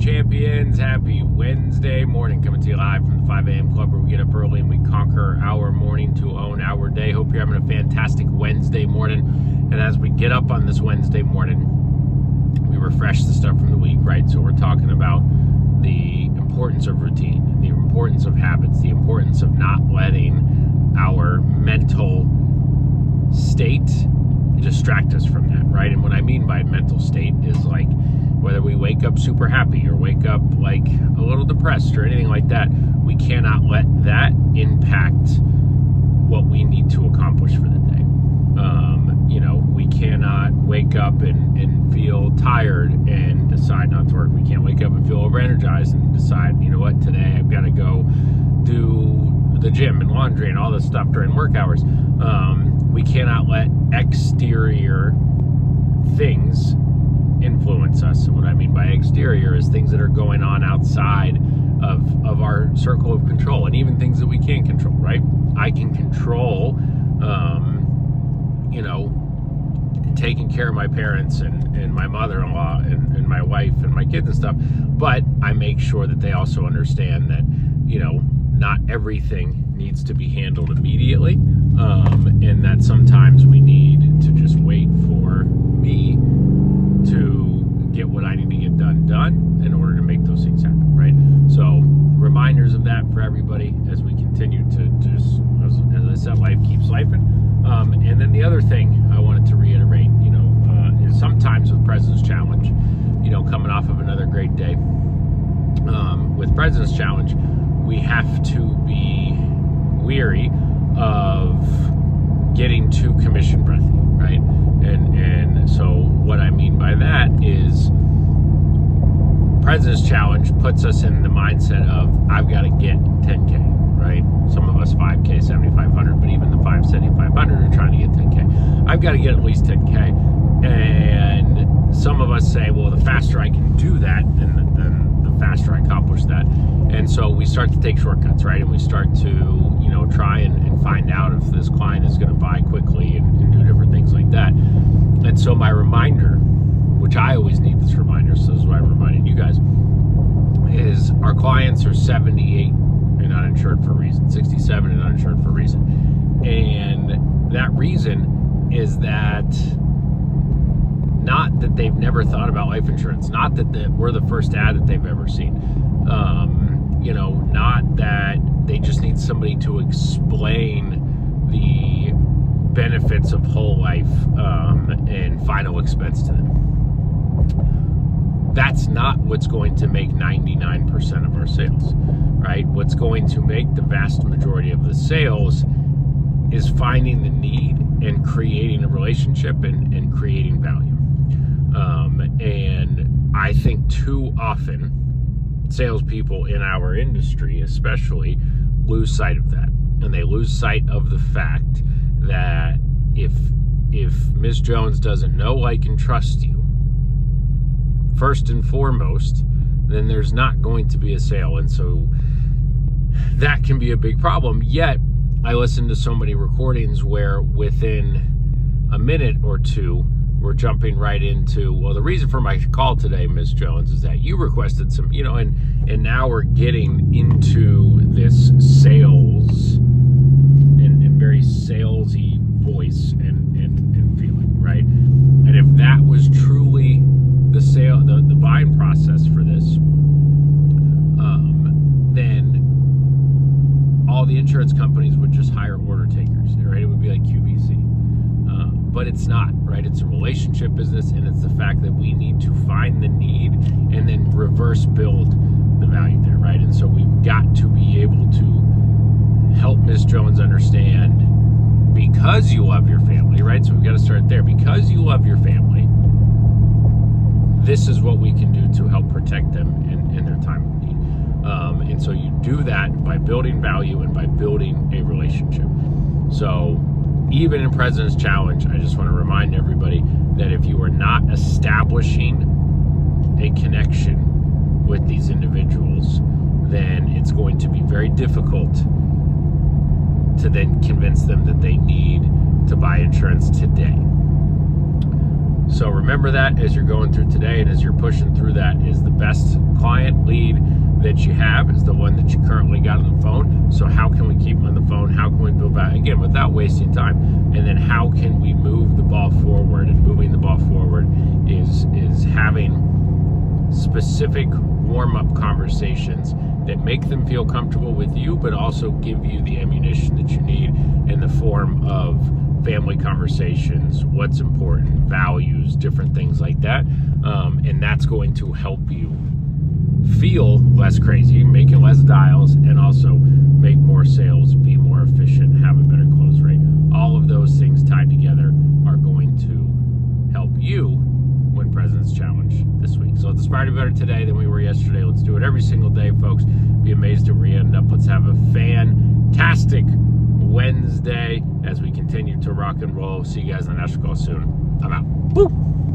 champions. Happy Wednesday morning. Coming to you live from the 5 a.m. club where we get up early and we conquer our morning to own our day. Hope you're having a fantastic Wednesday morning. And as we get up on this Wednesday morning, we refresh the stuff from the week, right? So we're talking about the importance of routine, the importance of habits, the importance of not letting our mental state distract us from that, right? And what I mean by mental state is like whether we wake up super happy or wake up like a little depressed or anything like that, we cannot let that impact what we need to accomplish for the day. We cannot wake up and feel tired and decide not to work. We can't wake up and feel over-energized and decide, you know what, today I've got to go do the gym and laundry and all this stuff during work hours. We cannot let exterior things influence us. And what I mean by exterior is things that are going on outside of our circle of control, and even things that we can't control, right? I can control, taking care of my parents and my mother-in-law and my wife and my kids and stuff, but I make sure that they also understand that, not everything needs to be handled immediately, and that sometimes we need to just wait for me to get what I need to get done in order to make those things happen, right? So reminders of that for everybody as we continue to just, as I said, life keeps lifing. And then the other thing I wanted to reiterate, is sometimes with President's Challenge, coming off of another great day, with President's Challenge, we have to be weary of getting too commission breathy, right? And so what I mean by that is President's Challenge puts us in the mindset of I've got to get 10K, right? Some of us 5K, 7,500, but even the 7,500 are trying to get 10K. I've got to get at least 10K. And some of us say, well, the faster I can do that, then the faster I accomplish that. And so we start to take shortcuts, right? And we start to, try and find out if this client is going to buy quickly and do different things like that. And so my reminder, which I always need this reminder, so this is why I'm reminding you guys, is our clients are 78 and uninsured for a reason, 67 and uninsured for a reason. And that reason is that not that they've never thought about life insurance, not that we're the first ad that they've ever seen, not that they just need somebody to explain the benefits of whole life and final expense to them. That's not what's going to make 99% of our sales, right? What's going to make the vast majority of the sales is finding the need and creating a relationship and creating value. And I think too often salespeople in our industry especially lose sight of that. And they lose sight of the fact that if Ms. Jones doesn't know, like, and trust you, first and foremost, then there's not going to be a sale. And so that can be a big problem. Yet I listen to so many recordings where within a minute or two, we're jumping right into, well, the reason for my call today, Ms. Jones, is that you requested some, and now we're getting into this sales and very salesy voice and feeling, right? And if that was truly the buying process for this, then all the insurance companies would just hire order takers, right? It would be like QVC. But it's not, right? It's a relationship business, and it's the fact that we need to find the need and then reverse build the value there, right? And so we've got to be able to help Ms. Jones understand, because you love your family, right? So we've got to start there. Because you love your family, this is what we can do to help protect them in their time of need. And so you do that by building value and by building a relationship. So even in President's Challenge, I just want to remind everybody that if you are not establishing a connection with these individuals, then it's going to be very difficult to then convince them that they need to buy insurance today. So remember that as you're going through today, and as you're pushing through that, is the best client lead that you have is the one that you currently got on the phone. So how can we keep them on the phone? How can we build that, again, without wasting time? And then how can we move the ball forward? And moving the ball forward is having specific warm-up conversations that make them feel comfortable with you, but also give you the ammunition that you need in the form of family conversations, what's important, values, different things like that. And that's going to help you feel less crazy, making less dials, and also make more sales, be more efficient, have a better close rate. All of those things tied together are going to help you win President's Challenge this week. So let's aspire to be better today than we were yesterday. Let's do it every single day, folks. Be amazed at where we end up. Let's have a fantastic Wednesday as we continue to rock and roll. See you guys on the next call soon. I'm out. Woo!